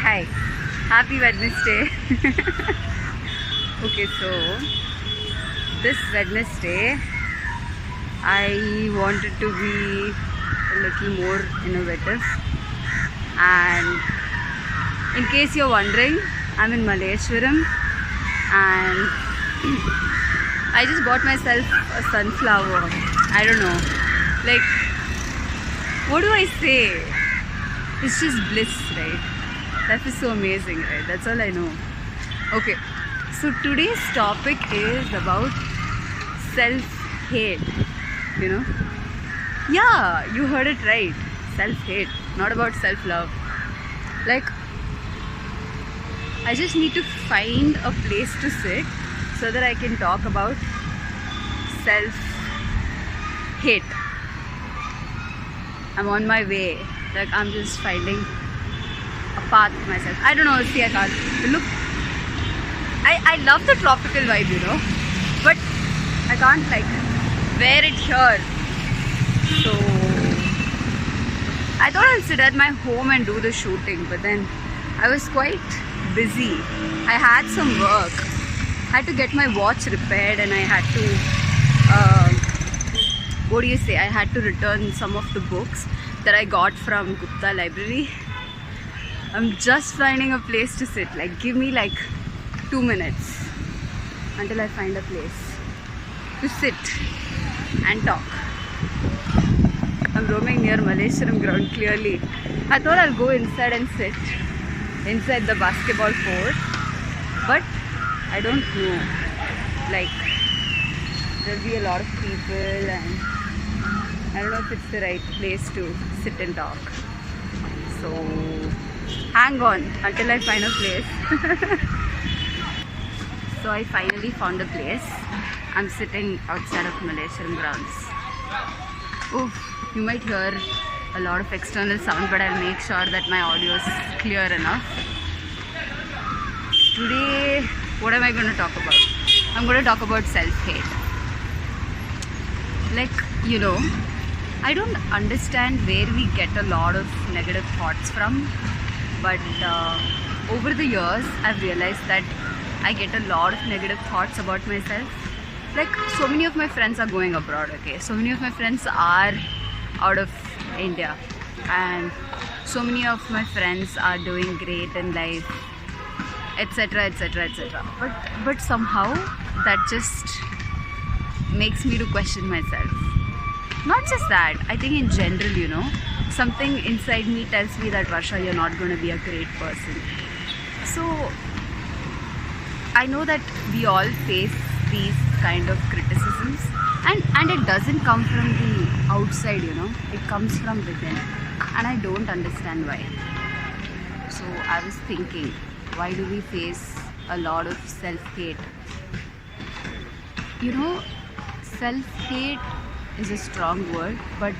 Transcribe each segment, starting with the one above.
Hi, happy Wednesday. Okay, so this Wednesday I wanted to be a little more innovative, and in case you're wondering, I'm in Malleshwaram and I just bought myself a sunflower. I don't know, like, what do I say? It's just bliss, right? Life is so amazing, right? That's all I know. Okay, so today's topic is about self-hate. You know? Yeah, you heard it right. Self-hate, not about self-love. Like, I just need to find a place to sit so that I can talk about self-hate. I'm on my way. Like, I'm just finding a path myself. I don't know, see, I can't. Look, I love the tropical vibe, you know, but I can't, like, wear it here. So, I thought I'll sit at my home and do the shooting, but then I was quite busy. I had some work. I had to get my watch repaired and I had to, what do you say, I had to return some of the books that I got from Gupta Library. I'm just finding a place to sit. Like, give me like 2 minutes until I find a place to sit and talk. I'm roaming near Malleshwaram ground clearly. I thought I'll go inside and sit inside the basketball court, but I don't know. Like, there'll be a lot of people and I don't know if it's the right place to sit and talk. So, hang on until I find a place. So I finally found a place. I'm sitting outside of Malleshwaram grounds. Oof, you might hear a lot of external sound, but I'll make sure that my audio is clear enough. Today, what am I going to talk about? I'm going to talk about self-hate. Like, you know, I don't understand where we get a lot of negative thoughts from, but over the years I've realized that I get a lot of negative thoughts about myself. Like, so many of my friends are going abroad, okay? So many of my friends are out of India, and so many of my friends are doing great in life, etc, etc, etc. But somehow that just makes me to question myself. Not just that, I think in general, you know, something inside me tells me that, Varsha, you're not going to be a great person. So I know that we all face these kind of criticisms, and it doesn't come from the outside, you know, it comes from within, and I don't understand why. So I was thinking, why do we face a lot of self-hate? You know, self-hate is a strong word, but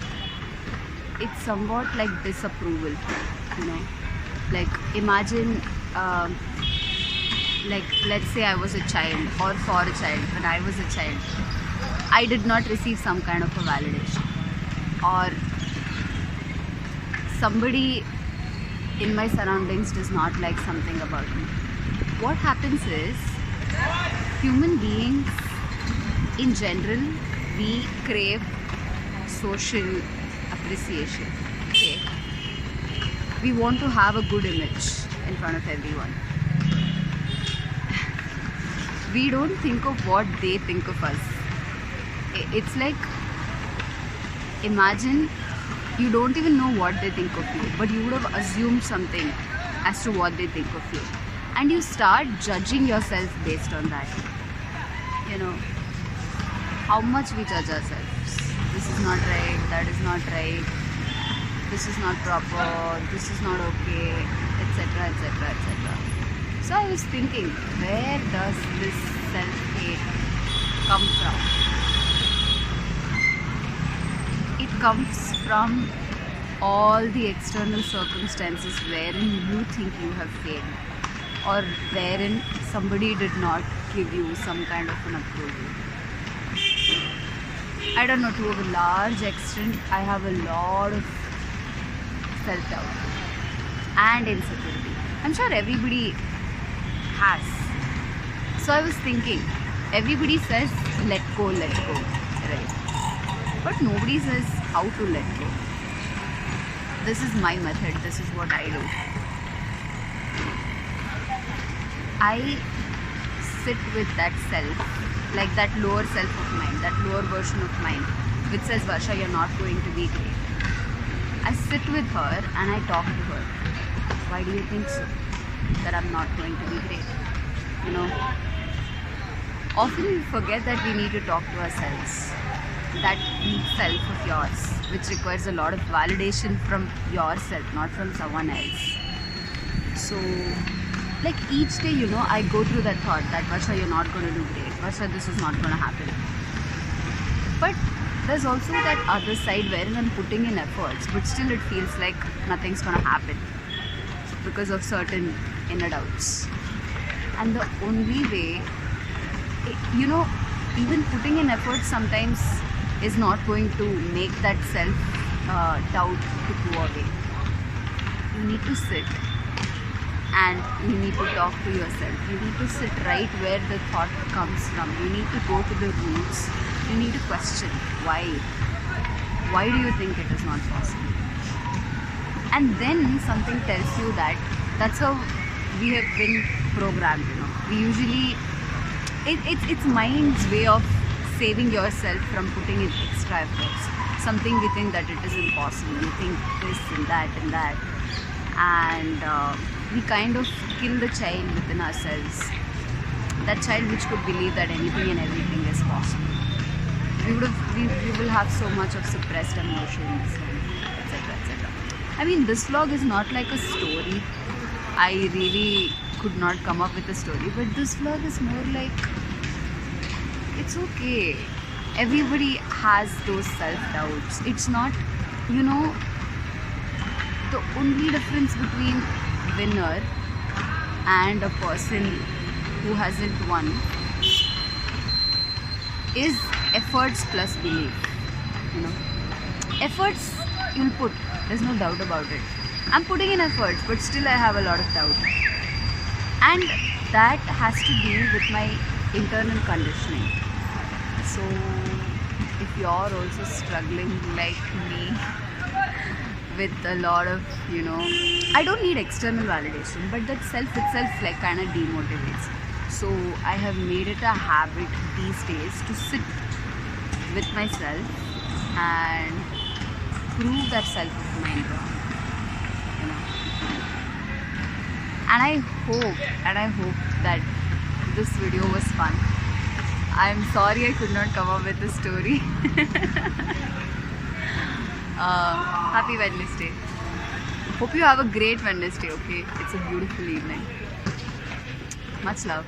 it's somewhat like disapproval, you know. Like, imagine, like, let's say I was a child, or for a child, when I was a child, I did not receive some kind of a validation, or somebody in my surroundings does not like something about me. What happens is, human beings in general, we crave social appreciation, okay? We want to have a good image in front of everyone. We don't think of what they think of us. It's like, imagine you don't even know what they think of you, but you would have assumed something as to what they think of you, and you start judging yourself based on that. You know, how much we judge ourselves. This is not right, that is not right, this is not proper, this is not okay, etc, etc, etc. So I was thinking, where does this self-hate come from? It comes from all the external circumstances wherein you think you have failed, or wherein somebody did not give you some kind of an approval. I don't know, to a large extent, I have a lot of self-doubt. and insecurity. I'm sure everybody has. So I was thinking, everybody says let go, right? But nobody says how to let go. This is my method, this is what I do. I sit with that self, like that lower self of mine, that lower version of mine, which says, Varsha, you're not going to be great. I sit with her and I talk to her. Why do you think so? That I'm not going to be great? You know, often we forget that we need to talk to ourselves. That weak self of yours, which requires a lot of validation from yourself, not from someone else. So, like each day, you know, I go through that thought that Varsha, you're not going to do great. Varsha, this is not going to happen. But there's also that other side wherein I'm putting in efforts, but still it feels like nothing's going to happen because of certain inner doubts. And the only way, you know, even putting in efforts sometimes is not going to make that self doubt to go away. You need to sit and you need to talk to yourself. You need to sit right where the thought comes from. You need to go to the roots. You need to question why. Why do you think it is not possible? And then something tells you that that's how we have been programmed, you know. We usually, it's mind's way of saving yourself from putting in extra efforts. Something we think that it is impossible. We think this and that and that. And we kind of kill the child within ourselves. That child which could believe that anything and everything is possible. We will have so much of suppressed emotions, etc. etc. I mean, this vlog is not like a story. I really could not come up with a story, but this vlog is more like, it's okay. Everybody has those self-doubts. It's not, you know, the only difference between winner and a person who hasn't won is efforts plus belief. You know, efforts you'll put, there's no doubt about it. I'm putting in efforts, but still I have a lot of doubt. And that has to do with my internal conditioning. So if you're also struggling like me with a lot of, you know, I don't need external validation, but that self itself like kind of demotivates. So I have made it a habit these days to sit with myself and prove that self of mine wrong, you know. And I hope that this video was fun. I'm sorry I could not come up with a story. Happy Wednesday. Hope you have a great Wednesday, okay? It's a beautiful evening. Much love.